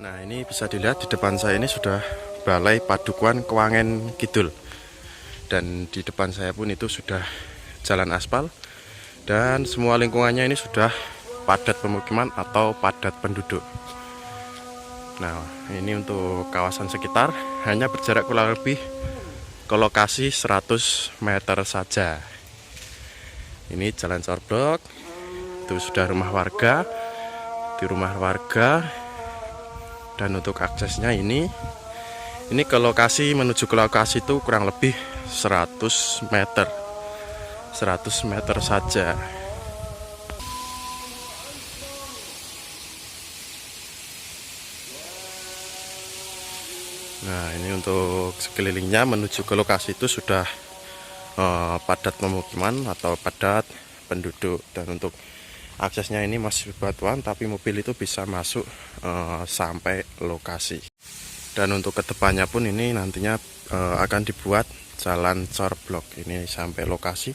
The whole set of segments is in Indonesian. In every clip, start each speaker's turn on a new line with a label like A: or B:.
A: Nah, ini bisa dilihat di depan saya ini sudah Balai Padukuhan Kewangen Kidul. Dan di depan saya pun itu sudah jalan aspal. Dan semua lingkungannya ini sudah padat pemukiman atau padat penduduk. Nah, ini untuk kawasan sekitar hanya berjarak kurang lebih ke lokasi 100 meter saja. Ini jalan Corblok. Itu sudah rumah warga. Di rumah warga. Dan untuk aksesnya ini ke lokasi, menuju ke lokasi itu kurang lebih 100 meter 100 meter saja. Nah, ini untuk sekelilingnya menuju ke lokasi itu sudah padat pemukiman atau padat penduduk. Dan untuk aksesnya ini masih bebatuan, tapi mobil itu bisa masuk sampai lokasi. Dan untuk kedepannya pun ini nantinya akan dibuat jalan corblok ini sampai lokasi.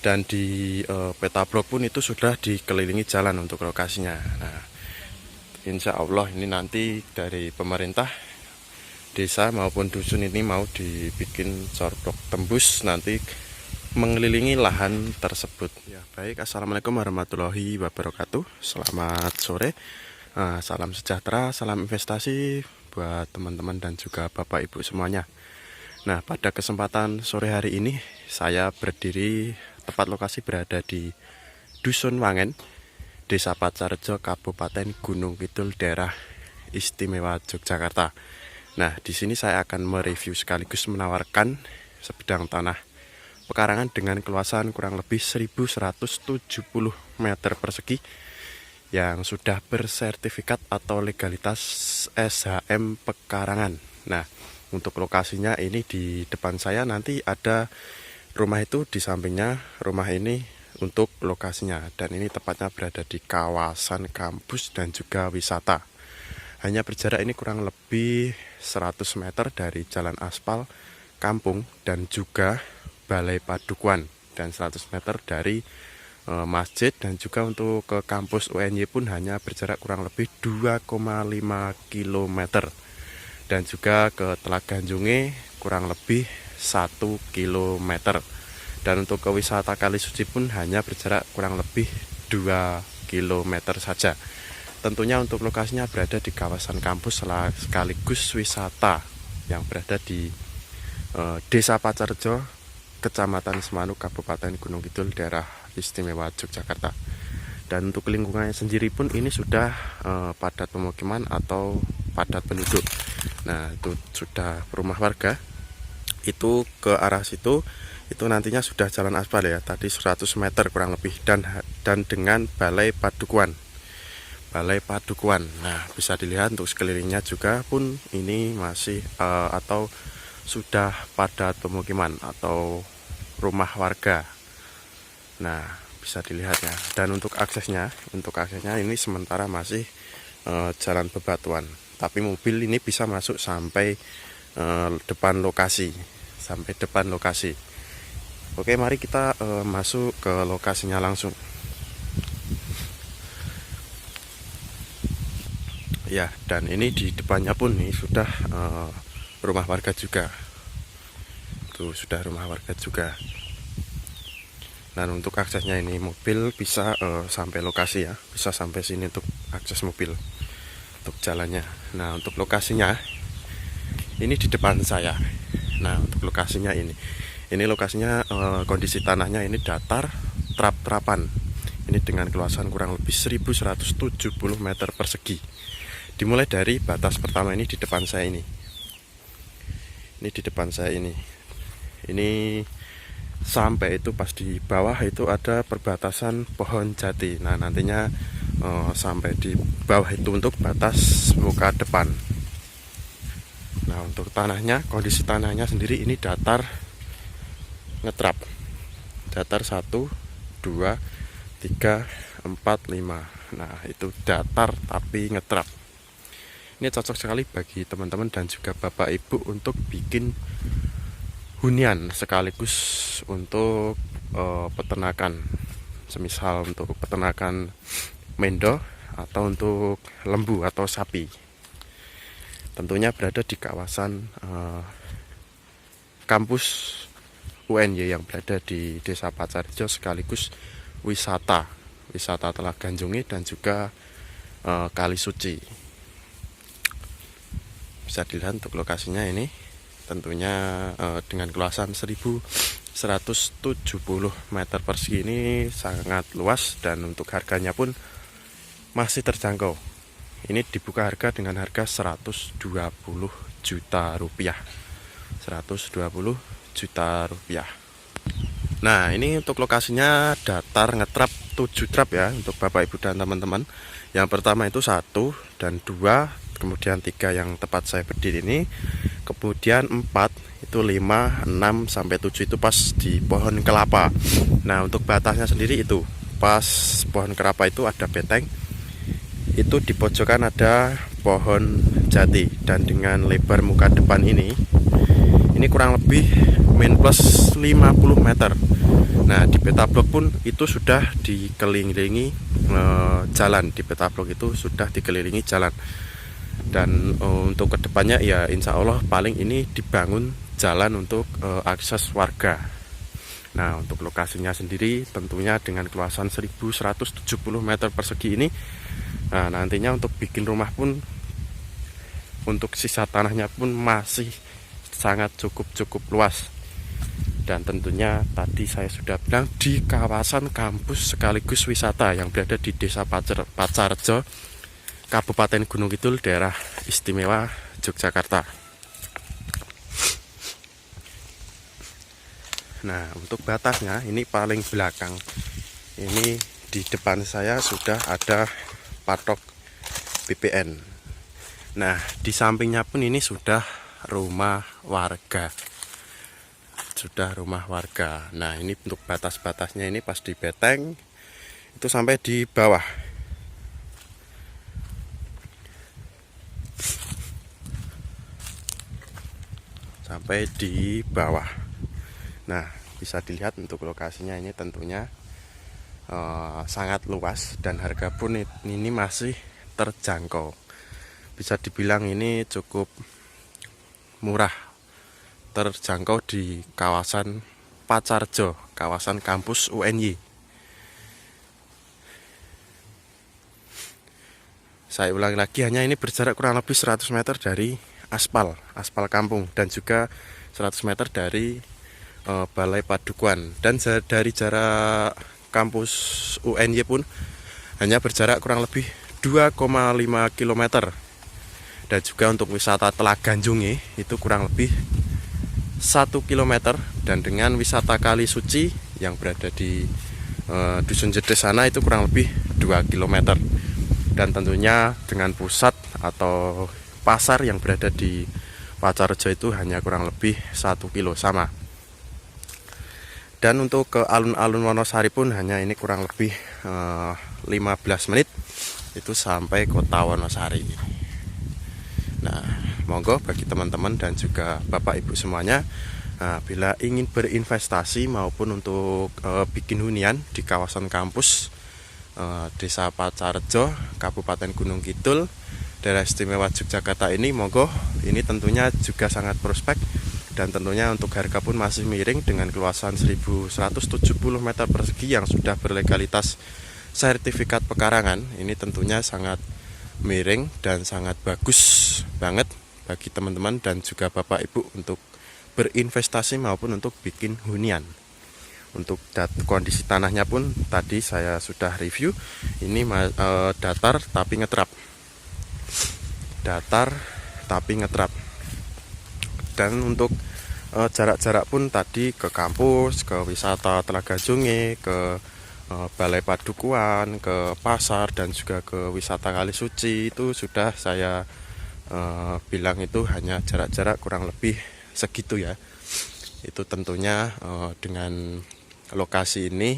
A: Dan di peta blok pun itu sudah dikelilingi jalan untuk lokasinya. Nah, insya Allah ini nanti dari pemerintah desa maupun dusun ini mau dibikin corblok tembus nanti mengelilingi lahan tersebut. Ya, baik, assalamualaikum warahmatullahi wabarakatuh. Selamat sore, salam sejahtera, salam investasi buat teman-teman dan juga bapak ibu semuanya. Nah, pada kesempatan sore hari ini saya berdiri, tepat lokasi berada di Dusun Wangen, Desa Pacarjo, Kabupaten Gunung Kidul, daerah istimewa Yogyakarta. Nah, di sini saya akan mereview sekaligus menawarkan sebidang tanah pekarangan dengan keluasan kurang lebih 1170 meter persegi yang sudah bersertifikat atau legalitas SHM pekarangan. Nah, untuk lokasinya ini di depan saya, nanti ada rumah itu di sampingnya rumah ini untuk lokasinya. Dan ini tepatnya berada di kawasan kampus dan juga wisata. Hanya berjarak ini kurang lebih 100 meter dari jalan aspal kampung dan juga Balai Padukuhan, dan 100 meter dari masjid. Dan juga untuk ke kampus UNY pun hanya berjarak kurang lebih 2,5 km. Dan juga ke Telaga Junge kurang lebih 1 km. Dan untuk ke wisata Kalisuci pun hanya berjarak kurang lebih 2 km saja. Tentunya untuk lokasinya berada di kawasan kampus sekaligus wisata yang berada di Desa Pacarjo, Kecamatan Semanuk, Kabupaten Gunung Kidul, daerah istimewa Yogyakarta. Dan untuk lingkungannya sendiri pun ini sudah padat pemukiman atau padat penduduk. Nah, itu sudah rumah warga. Itu ke arah situ itu nantinya sudah jalan aspal ya, tadi 100 meter kurang lebih, dan dengan Balai Padukuhan. Balai Padukuhan. Nah, bisa dilihat untuk sekelilingnya juga pun ini masih atau sudah padat pemukiman atau rumah warga. Nah, bisa dilihat ya. Dan untuk aksesnya ini sementara masih jalan bebatuan. Tapi mobil ini bisa masuk sampai depan lokasi, Oke, mari kita masuk ke lokasinya langsung. Ya, dan ini di depannya pun nih sudah rumah warga juga. Tuh, sudah rumah warga juga. Dan untuk aksesnya ini mobil bisa sampai lokasi ya, bisa sampai sini untuk akses mobil, untuk jalannya. Nah, untuk lokasinya ini di depan saya. Nah, untuk lokasinya ini lokasinya kondisi tanahnya ini datar, trap-trapan. Ini dengan keluasan kurang lebih 1170 meter persegi. Dimulai dari batas pertama ini di depan saya ini. Ini sampai itu pas di bawah itu ada perbatasan pohon jati. Nah, nantinya sampai di bawah itu untuk batas muka depan. Nah, untuk tanahnya, kondisi tanahnya sendiri ini datar ngetrap. Datar 1, 2, 3, 4, 5. Nah, itu datar tapi ngetrap. Ini cocok sekali bagi teman-teman dan juga bapak ibu untuk bikin hunian sekaligus untuk peternakan. Semisal untuk peternakan mendo atau untuk lembu atau sapi. tentunya berada di kawasan kampus UNY yang berada di Desa Pacarjo, sekaligus wisata Telaga Ganjungi dan juga Kali Suci. Bisa dilihat untuk lokasinya ini tentunya dengan keluasan 1170 meter persegi, ini sangat luas, dan untuk harganya pun masih terjangkau. Ini dibuka harga dengan harga 120 juta rupiah. 120 juta rupiah. Nah, ini untuk lokasinya datar ngetrap 7 trap ya untuk Bapak Ibu dan teman-teman. Yang pertama itu 1 dan 2, kemudian 3 yang tepat saya berdiri ini, kemudian 4 itu 5, 6 sampai 7 itu pas di pohon kelapa. Nah, untuk batasnya sendiri itu pas pohon kelapa itu ada beteng. Itu di pojokan ada pohon jati, dan dengan lebar muka depan ini kurang lebih min plus 50 meter. Nah, di peta blok pun itu sudah dikelilingi jalan. Di peta blok itu sudah dikelilingi jalan. Dan untuk kedepannya ya insya Allah paling ini dibangun jalan untuk akses warga. Nah, untuk lokasinya sendiri tentunya dengan keluasan 1170 meter persegi ini, nah nantinya untuk bikin rumah pun, untuk sisa tanahnya pun masih sangat cukup luas. Dan tentunya tadi saya sudah bilang di kawasan kampus sekaligus wisata yang berada di Desa Pacarjo, Kabupaten Gunung Kidul, daerah istimewa Yogyakarta. Nah, untuk batasnya ini paling belakang. Ini di depan saya sudah ada patok BPN. Nah, di sampingnya pun ini sudah rumah warga. Nah, ini untuk batas-batasnya ini pas di beteng itu sampai di bawah. Nah, bisa dilihat untuk lokasinya ini tentunya sangat luas, dan harga pun ini masih terjangkau. Bisa dibilang ini cukup murah, terjangkau di kawasan Pacarjo, kawasan kampus UNY. Saya ulangi lagi, hanya ini berjarak kurang lebih 100 meter dari aspal kampung, dan juga 100 meter dari Balai Padukuan. Dan dari jarak kampus UNY pun hanya berjarak kurang lebih 2,5 km. Dan juga untuk wisata Telaga Ganjungi itu kurang lebih 1 km, dan dengan wisata Kali Suci yang berada di Dusun Jedes sana itu kurang lebih 2 km. Dan tentunya dengan pusat atau pasar yang berada di Pacarjo itu hanya kurang lebih 1 kilo sama. Dan untuk ke alun-alun Wonosari pun hanya ini kurang lebih 15 menit itu sampai kota Wonosari. Nah, monggo bagi teman-teman dan juga Bapak Ibu semuanya, bila ingin berinvestasi maupun untuk bikin hunian di kawasan kampus Desa Pacarjo, Kabupaten Gunung Kidul, daerah istimewa Yogyakarta ini, monggo, ini tentunya juga sangat prospek. Dan tentunya untuk harga pun masih miring dengan keluasan 1170 meter persegi yang sudah berlegalitas sertifikat pekarangan. Ini tentunya sangat miring dan sangat bagus banget bagi teman-teman dan juga Bapak Ibu untuk berinvestasi maupun untuk bikin hunian. Untuk kondisi tanahnya pun tadi saya sudah review. Ini datar tapi ngetrap. Dan untuk jarak-jarak pun tadi ke kampus, ke wisata Telaga Ganjungi, ke Balai Padukuan, ke pasar, dan juga ke wisata Kali Suci itu sudah saya bilang itu hanya jarak-jarak kurang lebih segitu ya. Itu tentunya dengan lokasi ini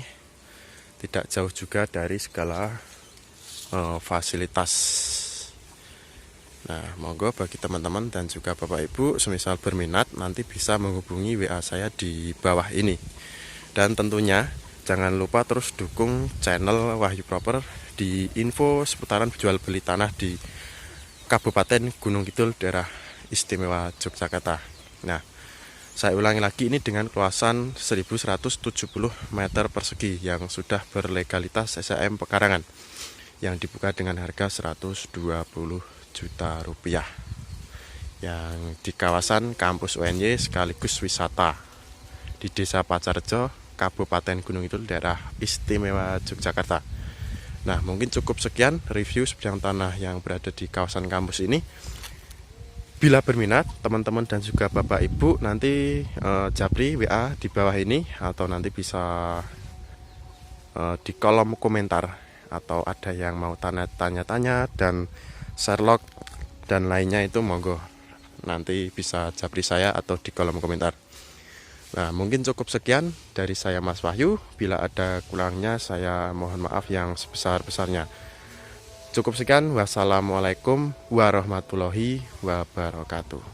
A: tidak jauh juga dari segala fasilitas. Nah, monggo bagi teman-teman dan juga Bapak Ibu semisal berminat nanti bisa menghubungi WA saya di bawah ini. Dan tentunya jangan lupa terus dukung channel Wahyu Proper di info seputaran jual beli tanah di Kabupaten Gunung Kidul, daerah istimewa Yogyakarta. Nah, saya ulangi lagi, ini dengan luasan 1170 meter persegi yang sudah berlegalitas SHM pekarangan, yang dibuka dengan harga 120 juta rupiah, yang di kawasan kampus UNY sekaligus wisata di Desa Pacarjo, Kabupaten Gunung Kidul, daerah istimewa Yogyakarta. Nah, mungkin cukup sekian review sebidang tanah yang berada di kawasan kampus ini. Bila berminat teman-teman dan juga Bapak Ibu, nanti japri WA di bawah ini, atau nanti bisa di kolom komentar, atau ada yang mau tanya-tanya dan Sherlock dan lainnya, itu monggo nanti bisa japri saya atau di kolom komentar. Nah, mungkin cukup sekian dari saya, Mas Wahyu. Bila ada kurangnya saya mohon maaf yang sebesar-besarnya. Cukup sekian, wassalamualaikum warahmatullahi wabarakatuh.